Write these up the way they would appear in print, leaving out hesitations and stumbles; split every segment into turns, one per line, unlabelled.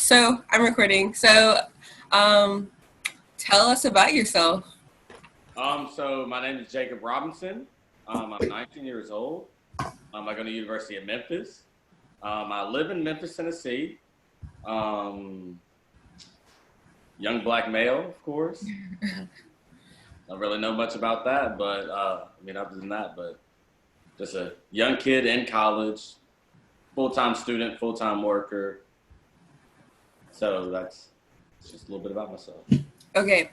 So I'm recording. Um, tell us about yourself.
So my name is Jacob Robinson. I'm 19 years old. I go to the University of Memphis. I live in Memphis, Tennessee. Um, Young black male, of course. Don't really know much about that, but other than that, but just a young kid in college, full-time student, full-time worker. So that's just a little bit about myself.
Okay,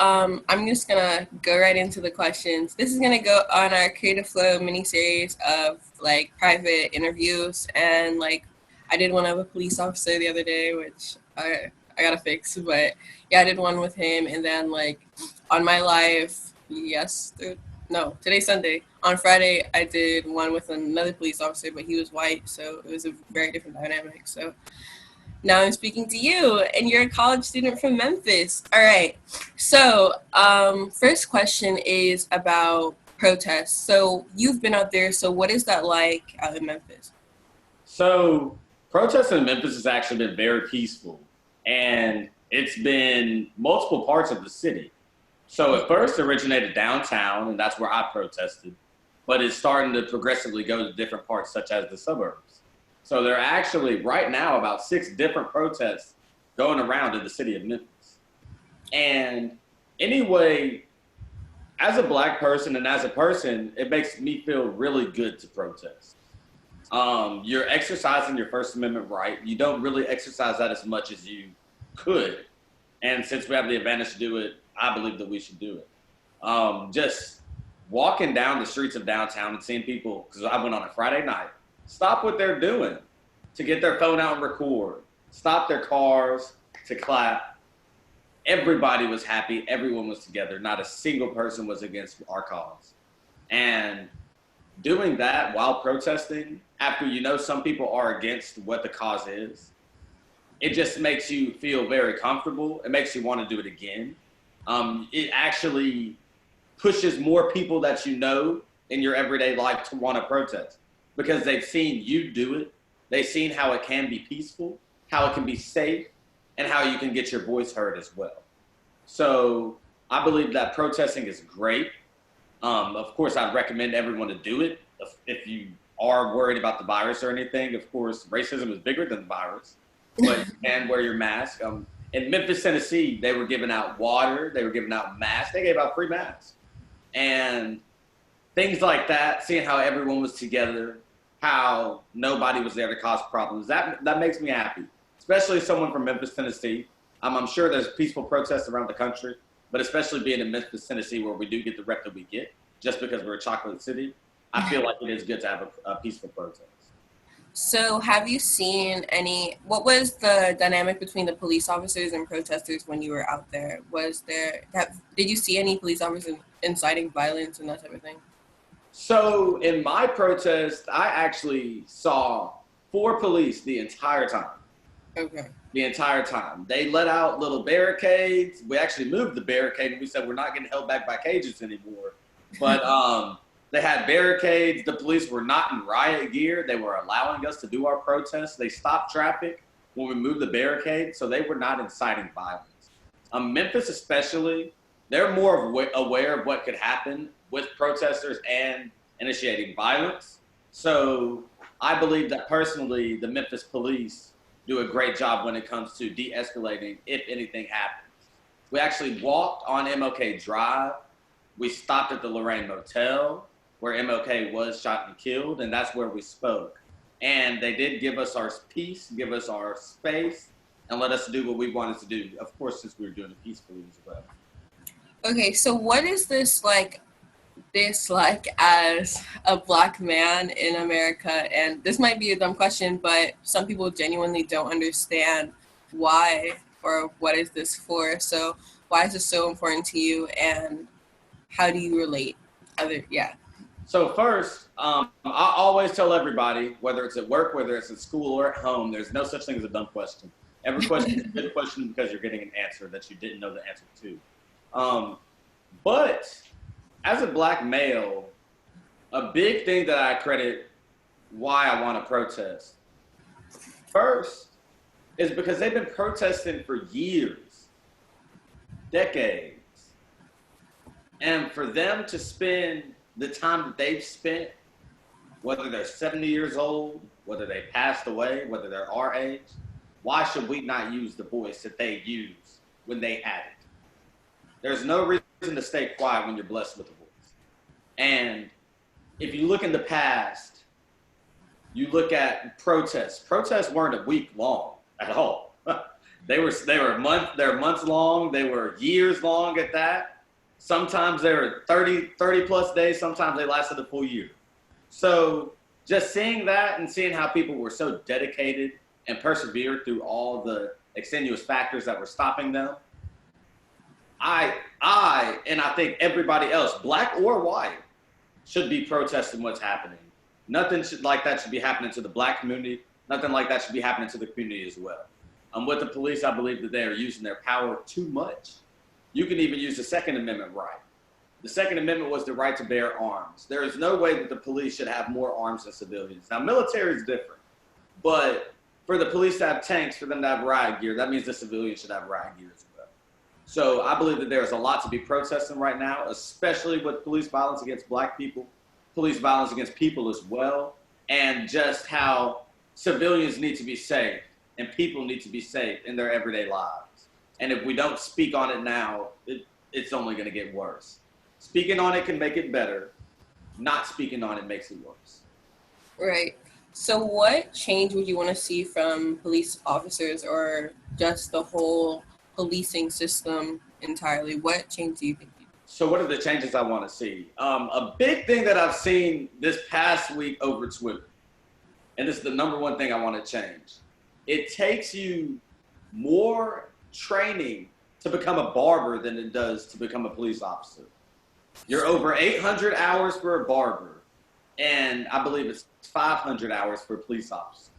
I'm just gonna go right into the questions. This is gonna go on our Creative Flow mini series of like private interviews, and like I did one of a police officer the other day, which I gotta fix. But yeah, I did one with him, and then like on my live, no, today's Sunday. On Friday, I did one with another police officer, but he was white, so it was a very different dynamic. So now I'm speaking to you, and you're a college student from Memphis. All right. First question is about protests. So, you've been out there. So, what is that like out in Memphis?
So protesting in Memphis has actually been very peaceful, and it's been multiple parts of the city. So it first originated downtown, and that's where I protested, but it's starting to progressively go to different parts, such as the suburbs. So there are actually right now about 6 different protests going around in the city of Memphis. And anyway, as a black person and as a person, it makes me feel really good to protest. You're exercising your First Amendment right. You don't really exercise that as much as you could. And since we have the advantage to do it, I believe that we should do it. Just walking down the streets of downtown and seeing people, because I went on a Friday night, stop what they're doing to get their phone out and record, stop their cars to clap. Everybody was happy. Everyone was together. Not a single person was against our cause. And doing that while protesting, after you know some people are against what the cause is, it just makes you feel very comfortable. It makes you want to do it again. It actually pushes more people that you know in your everyday life to want to protest because they've seen you do it. They've seen how it can be peaceful, how it can be safe, and how you can get your voice heard as well. So I believe that protesting is great. Of course, I'd recommend everyone to do it. If you are worried about the virus or anything, of course, racism is bigger than the virus, but you can wear your mask. In Memphis, Tennessee, they were giving out water, they were giving out masks, they gave out free masks. And things like that, seeing how everyone was together, how nobody was there to cause problems, that makes me happy, especially as someone from Memphis, Tennessee. I'm sure there's peaceful protests around the country, but especially being in Memphis, Tennessee, where we do get the rep that we get, just because we're a chocolate city, I feel like it is good to have a peaceful protest.
So, have you seen what was the dynamic between the police officers and protesters when you were out there? Did you see any police officers inciting violence and that type of thing?
So in my protest, I actually saw 4 police the entire time.
Okay.
The entire time. They let out little barricades. We actually moved the barricade and we said we're not getting held back by cages anymore. But they had barricades. The police were not in riot gear. They were allowing us to do our protests. They stopped traffic when we moved the barricade, so they were not inciting violence. Memphis especially, they're more aware of what could happen with protesters and initiating violence. So I believe that personally, the Memphis police do a great job when it comes to de-escalating if anything happens. We actually walked on MLK Drive. We stopped at the Lorraine Motel where MLK was shot and killed, and that's where we spoke. And they did give us our peace, give us our space, and let us do what we wanted to do. Of course, since we were doing it peacefully as well.
Okay, so what is this like as a black man in America? And this might be a dumb question, but some people genuinely don't understand why or what is this for. So why is this so important to you, and how do you relate? Yeah.
So first, I always tell everybody, whether it's at work, whether it's at school or at home, there's no such thing as a dumb question. Every question is a good question because you're getting an answer that you didn't know the answer to. But as a black male, a big thing that I credit why I want to protest. First, is because they've been protesting for years, decades. And for them to spend the time that they've spent, whether they're 70 years old, whether they passed away, whether they're our age, why should we not use the voice that they used when they had it? There's no reason to stay quiet when you're blessed with a voice. And if you look in the past, you look at protests. Protests weren't a week long at all. They were months long. They were years long at that. Sometimes they were 30 plus days. Sometimes they lasted a full year. So just seeing that and seeing how people were so dedicated and persevered through all the extenuous factors that were stopping them, I and I think everybody else, black or white, should be protesting what's happening. Nothing like that should be happening to the black community. Nothing like that should be happening to the community as well. With the police, I believe that they are using their power too much. You can even use the Second Amendment right. The Second Amendment was the right to bear arms. There is no way that the police should have more arms than civilians. Now, military is different, but for the police to have tanks, for them to have riot gear, that means the civilians should have riot gear as well. So I believe that there's a lot to be protesting right now, especially with police violence against black people, police violence against people as well, and just how civilians need to be safe and people need to be safe in their everyday lives. And if we don't speak on it now, it's only going to get worse. Speaking on it can make it better. Not speaking on it makes it worse.
Right. So what change would you want to see from police officers or just the whole policing system entirely? What change do you think?
So what are the changes I want to see? A big thing that I've seen this past week over Twitter, and this is the number one thing I want to change. It takes you more training to become a barber than it does to become a police officer. You're over 800 hours for a barber, and I believe it's 500 hours for a police officer.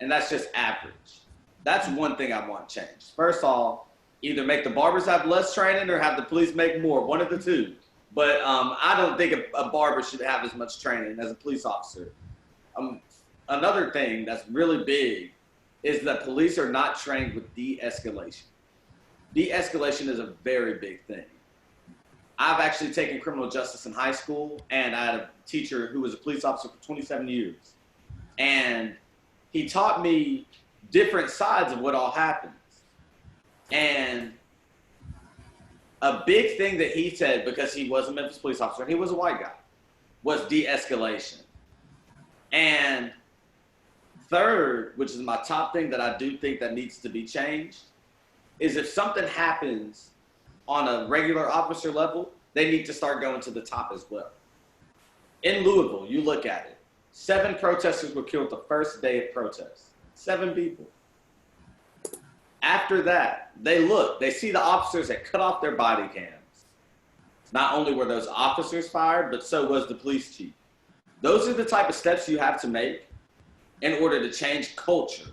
And that's just average. That's one thing I want changed. First off, either make the barbers have less training or have the police make more, one of the two. But I don't think a barber should have as much training as a police officer. Another thing that's really big is that police are not trained with de-escalation. De-escalation is a very big thing. I've actually taken criminal justice in high school, and I had a teacher who was a police officer for 27 years. And he taught me different sides of what all happens. And a big thing that he said, because he was a Memphis police officer and he was a white guy, was de-escalation. And third, which is my top thing that I do think that needs to be changed, is if something happens on a regular officer level, they need to start going to the top as well. In Louisville, you look at it. 7 protesters were killed the first day of protests. 7 people. After that, they see the officers that cut off their body cams. Not only were those officers fired, but so was the police chief. Those are the type of steps you have to make in order to change culture.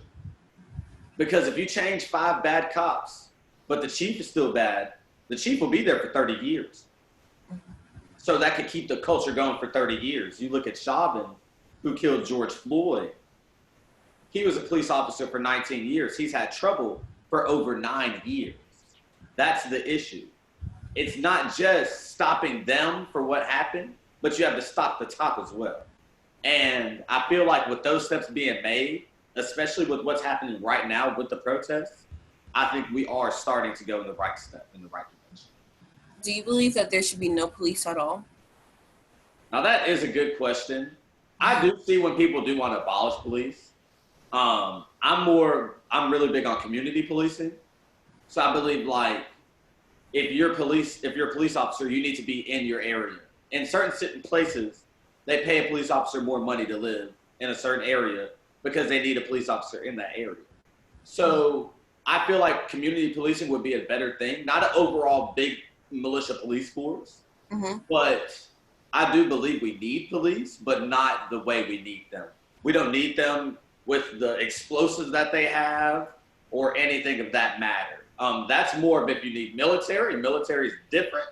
Because if you change 5 bad cops, but the chief is still bad, the chief will be there for 30 years. So that could keep the culture going for 30 years. You look at Chauvin, who killed George Floyd. He was a police officer for 19 years. He's had trouble for over 9 years. That's the issue. It's not just stopping them for what happened, but you have to stop the top as well. And I feel like with those steps being made, especially with what's happening right now with the protests, I think we are starting to go in the right step, in the right direction.
Do you believe that there should be no police at all?
Now that is a good question. I do see when people do want to abolish police. I'm really big on community policing. So I believe like if you're a police officer, you need to be in your area. In certain places, they pay a police officer more money to live in a certain area because they need a police officer in that area. So I feel like community policing would be a better thing, not an overall big militia police force, but I do believe we need police, but not the way we need them. We don't need them with the explosives that they have or anything of that matter. That's more of if you need military. Military is different.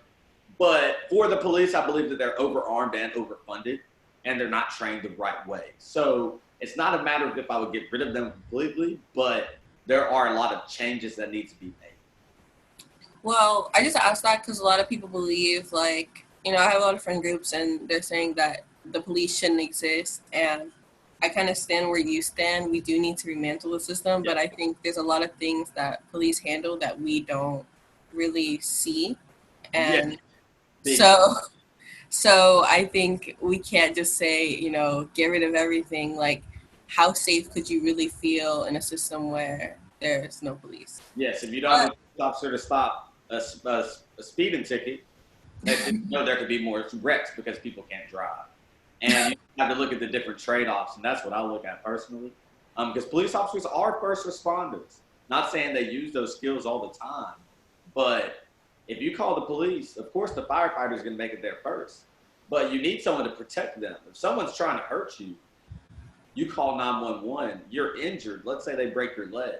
But for the police, I believe that they're overarmed and overfunded, and they're not trained the right way. So it's not a matter of if I would get rid of them completely, but there are a lot of changes that need to be made.
Well, I just asked that because a lot of people believe, like, I have a lot of friend groups and they're saying that the police shouldn't exist. And I kind of stand where you stand. We do need to dismantle the system, but I think there's a lot of things that police handle that we don't really see. And so, so I think we can't just say, get rid of everything. Like, how safe could you really feel in a system where there's no police?
Yes, if you don't have a police officer to stop a speeding ticket, there could be more wrecks because people can't drive. And you have to look at the different trade-offs, and that's what I look at personally. Because police officers are first responders. Not saying they use those skills all the time, but if you call the police, of course the firefighter is going to make it there first. But you need someone to protect them. If someone's trying to hurt you, you call 911, you're injured, let's say they break your leg.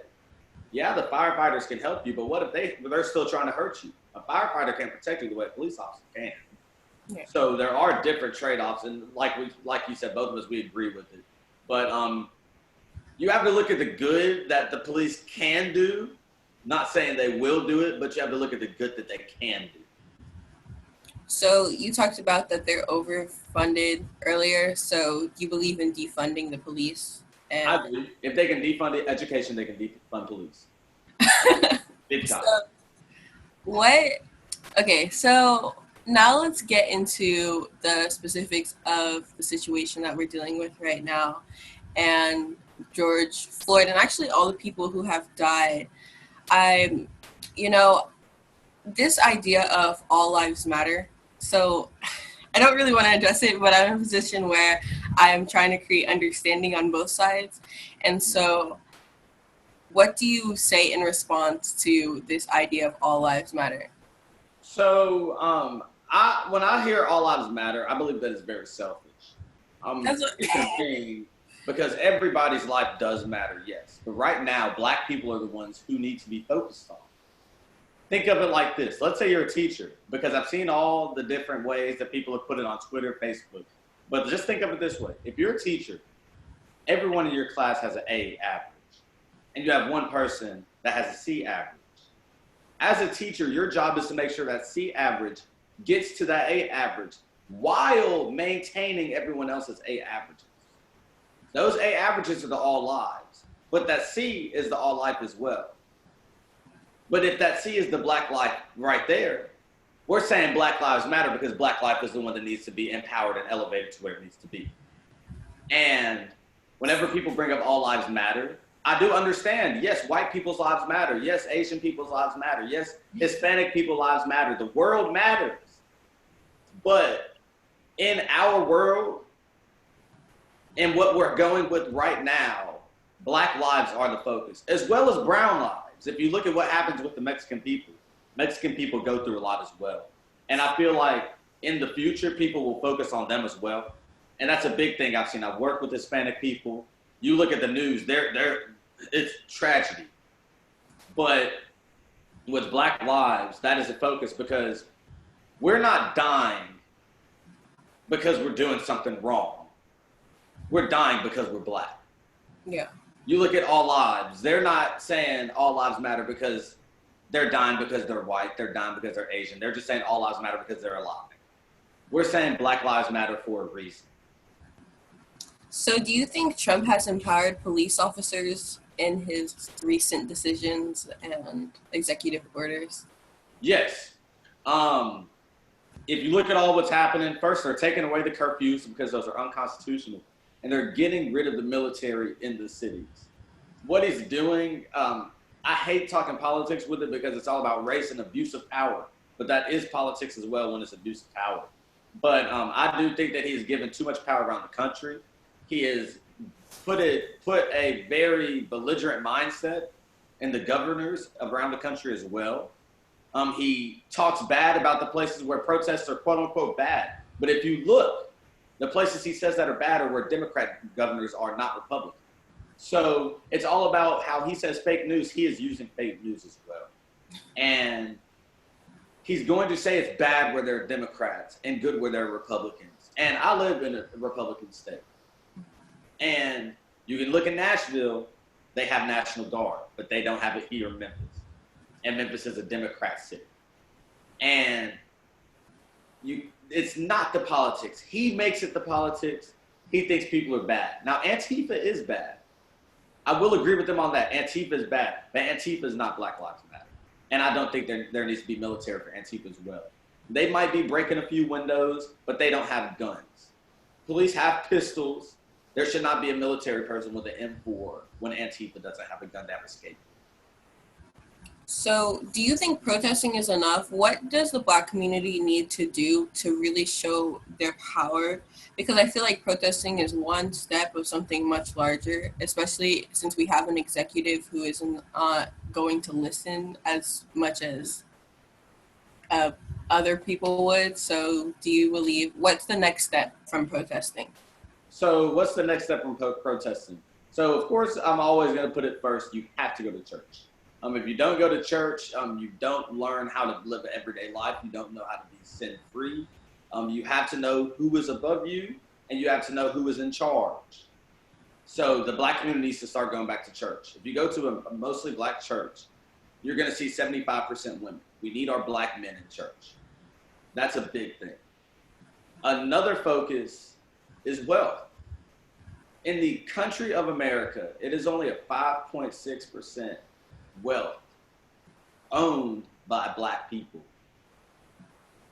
Yeah, the firefighters can help you, but what if they're still trying to hurt you? A firefighter can't protect you the way a police officer can. Yeah. So there are different trade-offs, and like you said, both of us, we agree with it. But you have to look at the good that the police can do. Not saying they will do it, but you have to look at the good that they can do.
So you talked about that they're overfunded earlier. So you believe in defunding the police?
And I believe if they can defund education, they can defund police. Big time.
Okay, so now let's get into the specifics of the situation that we're dealing with right now, and George Floyd, and actually all the people who have died. This idea of all lives matter. So I don't really want to address it, but I'm in a position where I'm trying to create understanding on both sides. And so what do you say in response to this idea of all lives matter?
So when I hear all lives matter, I believe that it's very selfish. Because everybody's life does matter, yes. But right now, Black people are the ones who need to be focused on. Think of it like this. Let's say you're a teacher, because I've seen all the different ways that people have put it on Twitter, Facebook. But just think of it this way. If you're a teacher, everyone in your class has an A average, and you have one person that has a C average. As a teacher, your job is to make sure that C average gets to that A average while maintaining everyone else's A averages. Those A averages are the all lives, but that C is the all life as well. But if that C is the Black life right there, we're saying Black lives matter because Black life is the one that needs to be empowered and elevated to where it needs to be. And whenever people bring up all lives matter, I do understand, yes, white people's lives matter. Yes, Asian people's lives matter. Yes, Hispanic people's lives matter. The world matters. But in our world, and what we're going with right now, Black lives are the focus, as well as brown lives. If you look at what happens with the Mexican people go through a lot as well. And I feel like in the future, people will focus on them as well. And that's a big thing I've seen. I've worked with Hispanic people. You look at the news, it's tragedy. But with Black lives, that is a focus because we're not dying because we're doing something wrong. We're dying because we're Black.
Yeah.
You look at all lives, they're not saying all lives matter because they're dying because they're white, they're dying because they're Asian. They're just saying all lives matter because they're alive. We're saying Black lives matter for a reason.
So do you think Trump has empowered police officers in his recent decisions and executive orders?
Yes. If you look at all what's happening, first they're taking away the curfews because those are unconstitutional. And they're getting rid of the military in the cities. What he's doing, I hate talking politics with it because it's all about race and abuse of power. But that is politics as well when it's abuse of power. But I do think that he's given too much power around the country. He has put a very belligerent mindset in the governors around the country as well. He talks bad about the places where protests are quote unquote bad. But if you look, the places he says that are bad are where Democrat governors are, not Republican. So it's all about how he says fake news. He is using fake news as well. And he's going to say it's bad where they're Democrats and good where they're Republicans. And I live in a Republican state. And You can look at Nashville, they have National Guard, but they don't have it here in Memphis. And Memphis is a Democrat city. And it's not the politics. He makes it the politics. He thinks people are bad. Now, Antifa is bad. I will agree with them on that. Antifa is bad, but Antifa is not Black Lives Matter. And I don't think there needs to be military for Antifa as well. They might be breaking a few windows, but they don't have guns. Police have pistols. There should not be a military person with an M4 when Antifa doesn't have a gun to have escaped.
So do you think protesting is enough? What does the Black community need to do to really show their power? Because I feel like protesting is one step of something much larger, especially since we have an executive who isn't going to listen as much as other people would. So do you believe, what's the next step from protesting?
So what's the next step from protesting? So of course, I'm always going to put it first. You have to go to church. If you don't go to church, you don't learn how to live an everyday life. You don't know how to be sin-free. You have to know who is above you, and you have to know who is in charge. So the Black community needs to start going back to church. If you go to a mostly Black church, you're going to see 75% women. We need our Black men in church. That's a big thing. Another focus is wealth. In the country of America, it is only a 5.6% wealth owned by Black people.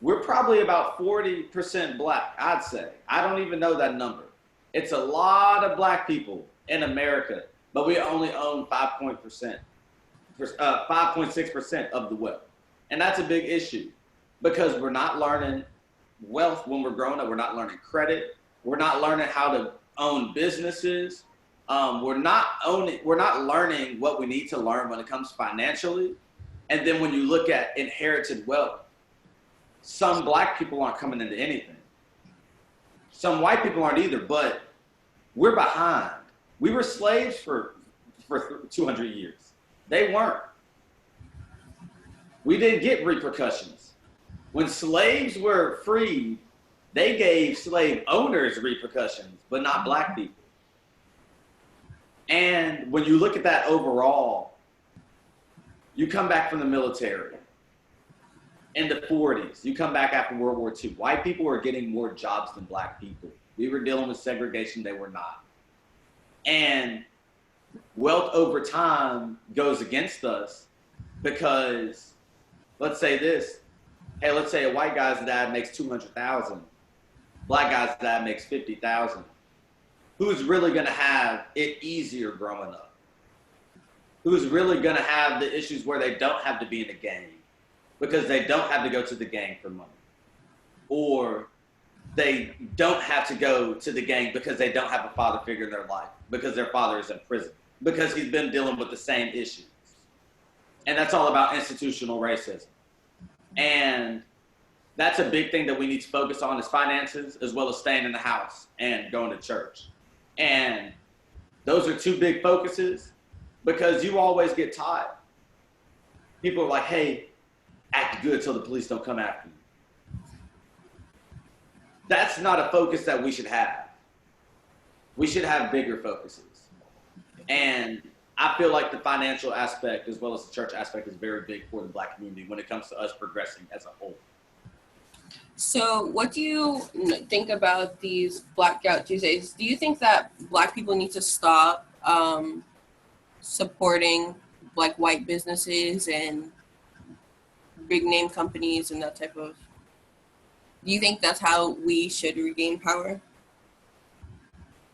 We're probably about 40% Black, I'd say. I don't even know that number. It's a lot of Black people in America, but we only own 5.6% of the wealth. And that's a big issue because we're not learning wealth when we're growing up. We're not learning credit. We're not learning how to own businesses. We're not learning what we need to learn when it comes financially. And then when you look at inherited wealth, some Black people aren't coming into anything. Some white people aren't either, but we're behind. We were slaves for 200 years. They weren't. We didn't get repercussions. When slaves were freed, they gave slave owners repercussions, but not Black people. And when you look at that overall, you come back from the military in the 40s. You come back after World War II. White people were getting more jobs than Black people. We were dealing with segregation. They were not. And wealth over time goes against us because, let's say this. Hey, let's say a white guy's dad makes $200,000. Black guy's dad makes $50,000. Who's really going to have it easier growing up? Who's really going to have the issues where they don't have to be in a gang because they don't have to go to the gang for money? Or they don't have to go to the gang because they don't have a father figure in their life, because their father is in prison, because he's been dealing with the same issues. And that's all about institutional racism. And that's a big thing that we need to focus on is finances, as well as staying in the house and going to church. And those are two big focuses because you always get tired. People are like, hey, act good till the police don't come after you. That's not a focus that we should have. We should have bigger focuses. And I feel like the financial aspect as well as the church aspect is very big for the Black community when it comes to us progressing as a whole.
So what do you think about these Blackout Tuesdays? Do you think that Black people need to stop supporting like white businesses and big name companies and that type of, do you think that's how we should regain power?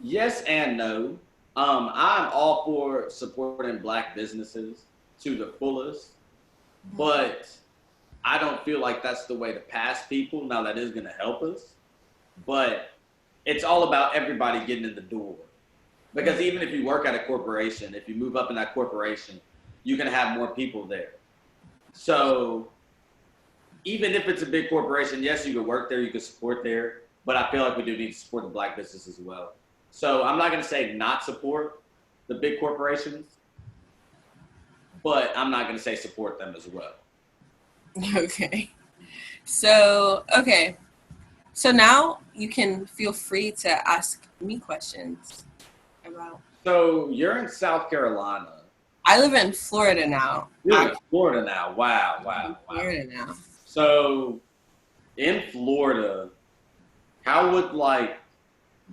Yes and no. I'm all for supporting Black businesses to the fullest, but I don't feel like that's the way to pass people. Now that is going to help us, but it's all about everybody getting in the door. Because even if you work at a corporation, if you move up in that corporation, you can have more people there. So even if it's a big corporation, yes, you can work there, you can support there, but I feel like we do need to support the Black business as well. So I'm not going to say not support the big corporations, but I'm not going to say support them as well.
Okay. So now you can feel free to ask me questions about.
So you're in South Carolina.
I live in Florida now.
You're in Florida now. Wow,
I'm in
wow, wow.
Florida now.
So in Florida, how would like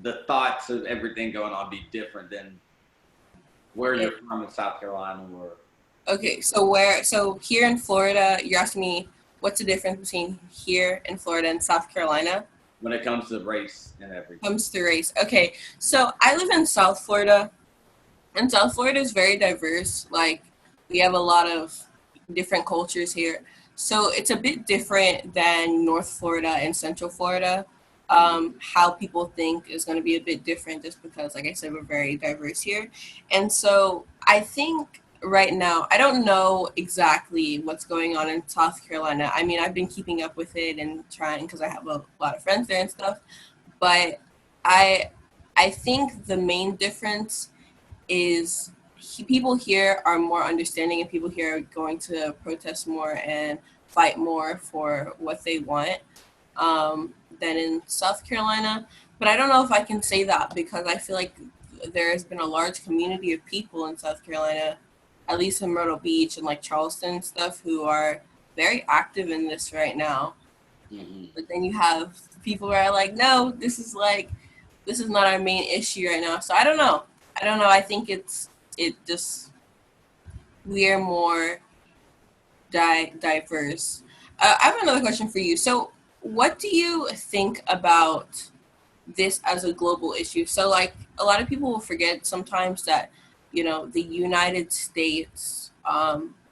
the thoughts of everything going on be different than where you're from in South Carolina or
Okay, so here in Florida, you're asking me what's the difference between here in Florida and South Carolina?
when it comes to race and everything?
Comes to race. Okay, so I live in South Florida, and South Florida is very diverse. Like, we have a lot of different cultures here. So it's a bit different than North Florida and Central Florida. How people think is going to be a bit different just because, like I said, we're very diverse here. And so I think right now, I don't know exactly what's going on in South Carolina. I mean, I've been keeping up with it and trying because I have a lot of friends there and stuff. But I I think the main difference is people here are more understanding and people here are going to protest more and fight more for what they want than in South Carolina. But I don't know if I can say that because I feel like there has been a large community of people in South Carolina, at least in Myrtle Beach and like Charleston and stuff, who are very active in this right now.
Mm-hmm.
But then you have people who are like, no, this is not our main issue right now. So I don't know. I don't know. I think it just we're more diverse. I have another question for you. So, what do you think about this as a global issue? So, like a lot of people will forget sometimes that the United States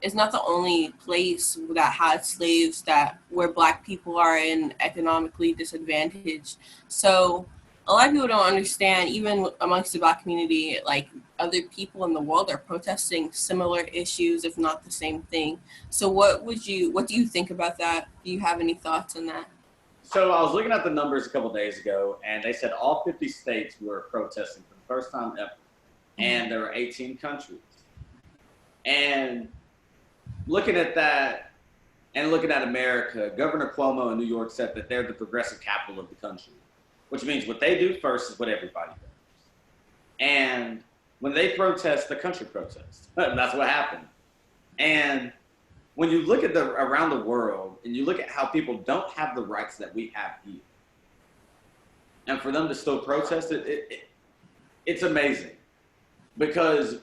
is not the only place that had slaves that where Black people are in economically disadvantaged. So a lot of people don't understand, even amongst the Black community, like other people in the world are protesting similar issues, if not the same thing. So what do you think about that? Do you have any thoughts on that?
So I was looking at the numbers a couple days ago, and they said all 50 states were protesting for the first time ever, and there were 18 countries. And looking at that, and looking at America, Governor Cuomo in New York said that they're the progressive capital of the country, which means what they do first is what everybody does. And when they protest, the country protests. That's what happened. And when you look at around the world and you look at how people don't have the rights that we have here, and for them to still protest it's amazing because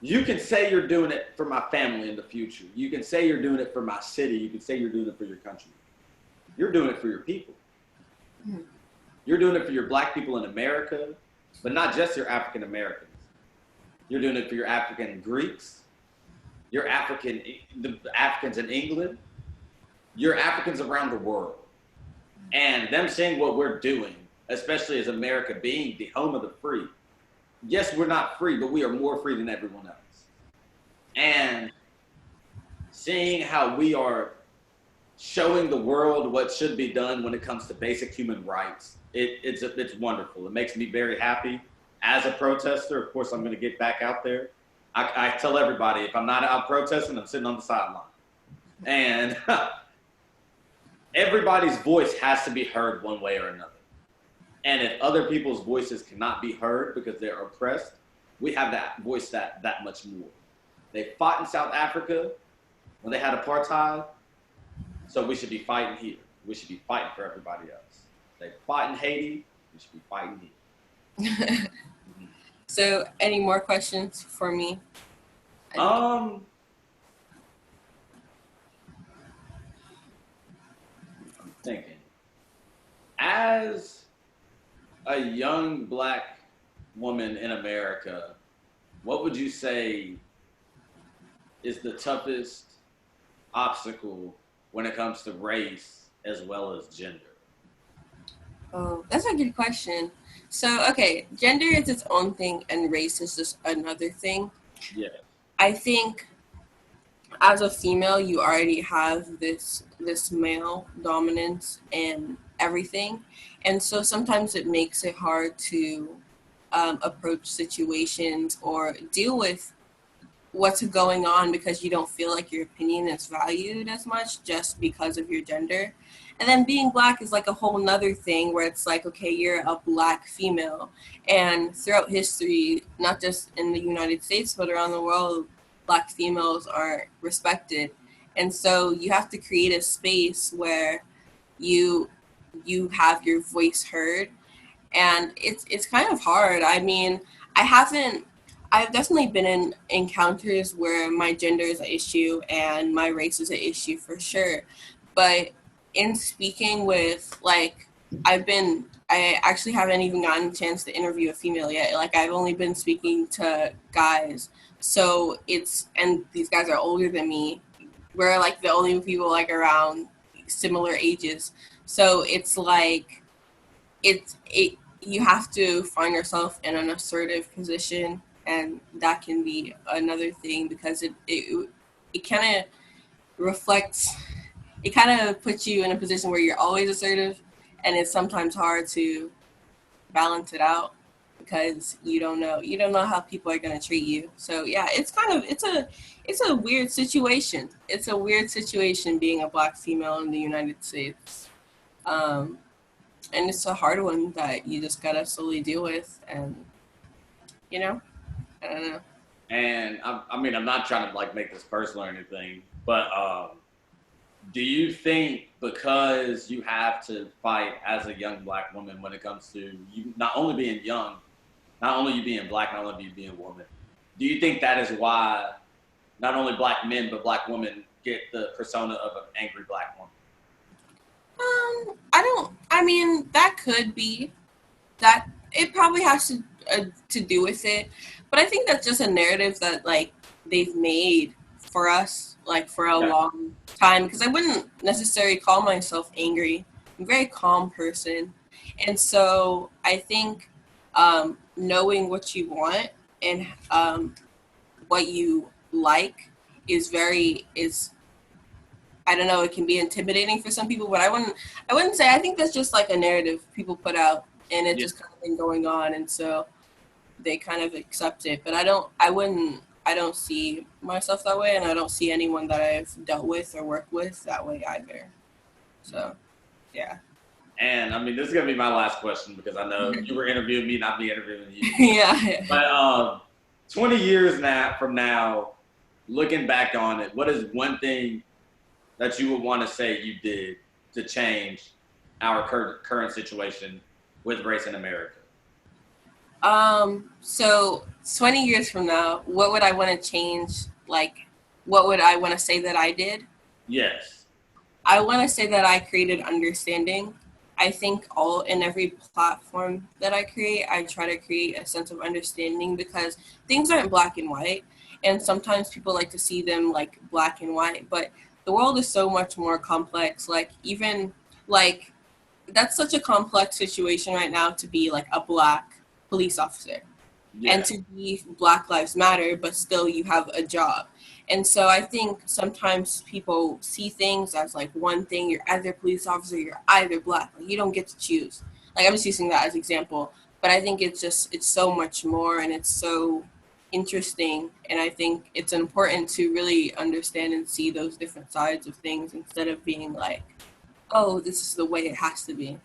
you can say you're doing it for my family in the future. You can say you're doing it for my city. You can say you're doing it for your country. You're doing it for your people.
Mhm.
You're doing it for your Black people in America, but not just your African Americans. You're doing it for your African Greeks, the Africans in England, your Africans around the world. And them seeing what we're doing, especially as America being the home of the free. Yes, we're not free, but we are more free than everyone else. And seeing how we are showing the world what should be done when it comes to basic human rights, it's wonderful. It makes me very happy. As a protester, of course, I'm going to get back out there. I tell everybody, if I'm not out protesting, I'm sitting on the sideline. And everybody's voice has to be heard one way or another. And if other people's voices cannot be heard because they're oppressed, we have that voice that much more. They fought in South Africa when they had apartheid, so we should be fighting here. We should be fighting for everybody else. They fought in Haiti, we should be fighting here.
So, any more questions for me?
I'm thinking, as a young Black woman in America, what would you say is the toughest obstacle when it comes to race as well as gender?
Oh, that's a good question. So, okay, gender is its own thing and race is just another thing.
Yeah.
I think as a female, you already have this male dominance and everything, and so sometimes it makes it hard to approach situations or deal with what's going on because you don't feel like your opinion is valued as much just because of your gender. And then being black is like a whole nother thing where it's like, okay, you're a black female. And throughout history, not just in the United States, but around the world, black females aren't respected. And so you have to create a space where you you have your voice heard, and it's kind of hard. I mean, I haven't I've definitely been in encounters where my gender is an issue and my race is an issue for sure. But in speaking with like I actually haven't even gotten a chance to interview a female yet. Like I've only been speaking to guys. So it's and these guys are older than me. We're like the only people like around similar ages. So it's like it you have to find yourself in an assertive position, and that can be another thing because it kind of reflects it kind of puts you in a position where you're always assertive, and it's sometimes hard to balance it out because you don't know how people are going to treat you. So yeah, it's a weird situation. It's a weird situation being a black female in the United States. um and it's a hard one that you just gotta slowly deal with, and you know I don't know.
And I mean, I'm not trying to like make this personal or anything, but do you think because you have to fight as a young black woman when it comes to you not only being young, not only you being black, not only you being a woman, do you think that is why not only black men but black women get the persona of an angry black woman?
I don't. I mean, that could be that. It probably has to do with it, but I think that's just a narrative that like they've made for us like for a
Yeah.
long time. Because I wouldn't necessarily call myself angry. I'm a very calm person, and so I think knowing what you want and what you like is I don't know, it can be intimidating for some people, but I wouldn't say. I think that's just like a narrative people put out, and it's
Yeah.
just kind of been going on, and so they kind of accept it. But I don't see myself that way, and I don't see anyone that I've dealt with or worked with that way either. So, yeah.
And I mean, this is gonna be my last question because I know you were interviewing me, not me interviewing you.
Yeah.
But 20 years now from now, looking back on it, what is one thing that you would want to say you did to change our current situation with race in America?
So 20 years from now, what would I want to change? Like, what would I want to say that I did?
Yes.
I want to say that I created understanding. I think all in every platform that I create, I try to create a sense of understanding because things aren't black and white. And sometimes people like to see them like black and white, but the world is so much more complex. Like, even like, that's such a complex situation right now to be like a black police officer and
Yeah.
to be Black Lives Matter, but still you have a job. And so I think sometimes people see things as like one thing. You're either a police officer, you're either black. Like you don't get to choose. Like I'm just using that as example, but I think it's so much more, and it's so interesting. And I think it's important to really understand and see those different sides of things instead of being like, oh, this is the way it has to be.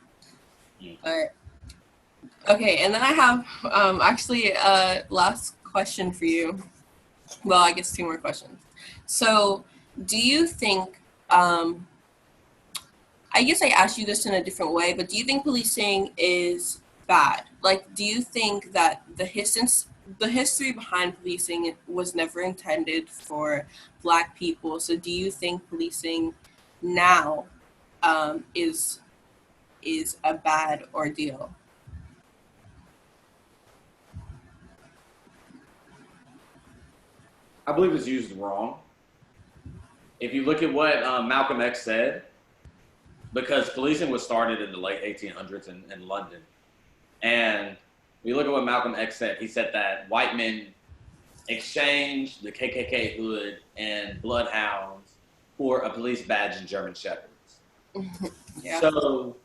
Mm.
But okay, and then I have actually a last question for you. Well, I guess two more questions. So, do you think, I guess I asked you this in a different way, but do you think policing is bad? Like, do you think that the history behind policing was never intended for Black people? So, do you think policing now is a bad ordeal?
I believe it's used wrong. If you look at what Malcolm X said, because policing was started in the late 1800s in London, and we look at what Malcolm X said. He said that white men exchanged the KKK hood and bloodhounds for a police badge and German shepherds.
Yeah.
So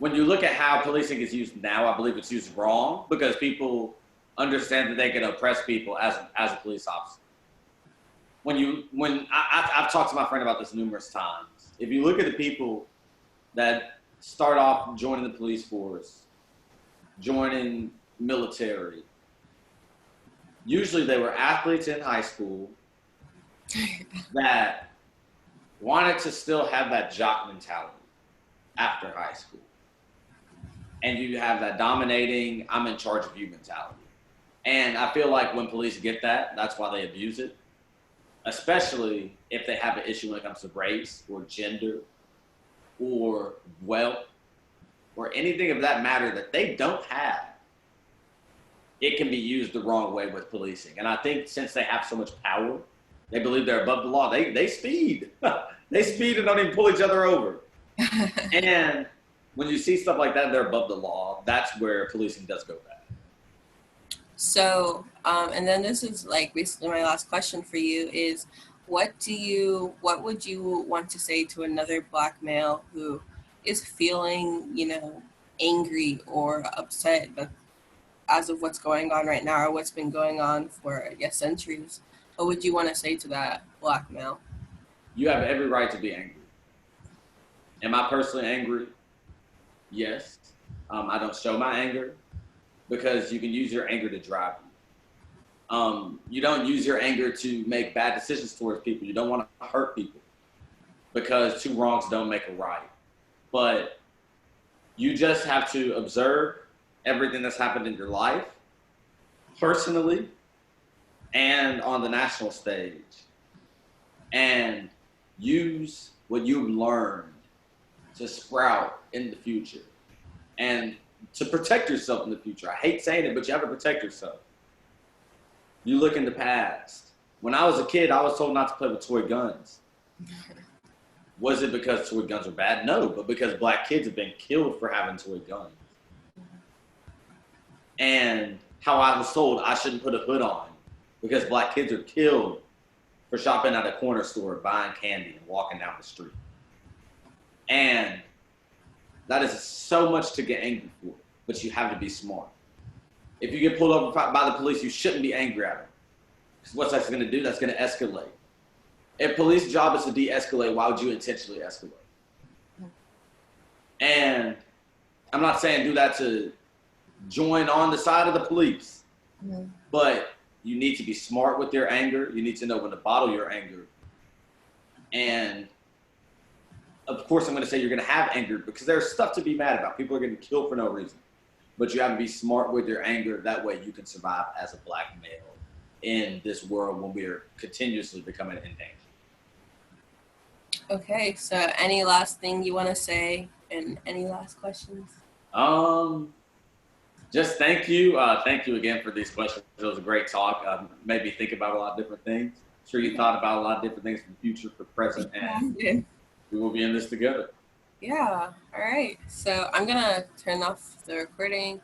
when you look at how policing is used now, I believe it's used wrong because people understand that they can oppress people as a police officer. When I've talked to my friend about this numerous times. If you look at the people that start off joining the police force, joining military. Usually they were athletes in high school that wanted to still have that jock mentality after high school. And you have that dominating, I'm in charge of you mentality. And I feel like when police get that, that's why they abuse it, especially if they have an issue when it comes to race or gender or wealth or anything of that matter that they don't have. It can be used the wrong way with policing. And I think since they have so much power, they believe they're above the law. They speed. They speed and don't even pull each other over. And when you see stuff like that, they're above the law. That's where policing does go bad.
So, and then this is like basically my last question for you is, what would you want to say to another Black male who is feeling, angry or upset as of what's going on right now or what's been going on for, I guess, centuries? What would you want to say to that Black male?
You have every right to be angry. Am I personally angry? Yes. I don't show my anger because you can use your anger to drive you. You don't use your anger to make bad decisions towards people. You don't want to hurt people because two wrongs don't make a right. But you just have to observe everything that's happened in your life, personally, and on the national stage, and use what you've learned to sprout in the future and to protect yourself in the future. I hate saying it, but you have to protect yourself. You look in the past. When I was a kid, I was told not to play with toy guns. Was it because toy guns were bad? No, but because Black kids have been killed for having toy guns. And how I was told I shouldn't put a hood on because Black kids are killed for shopping at a corner store, buying candy, and walking down the street. And that is so much to get angry for, but you have to be smart. If you get pulled over by the police, you shouldn't be angry at them. Because what's that going to do? That's going to escalate. If police job is to de-escalate, why would you intentionally escalate? And I'm not saying do that to join on the side of the police, but you need to be smart with your anger. You need to know when to bottle your anger. And of course, I'm going to say you're going to have anger because there's stuff to be mad about. People are getting killed for no reason. But you have to be smart with your anger. That way you can survive as a Black male in this world when we are continuously becoming in danger.
Okay, so any last thing you want to say and any last questions?
Just thank you. Thank you again for these questions. It was a great talk. Made me think about a lot of different things. I'm sure you thought about a lot of different things for the future, for present, and we will be in this together.
Yeah. All right. So I'm going to turn off the recording.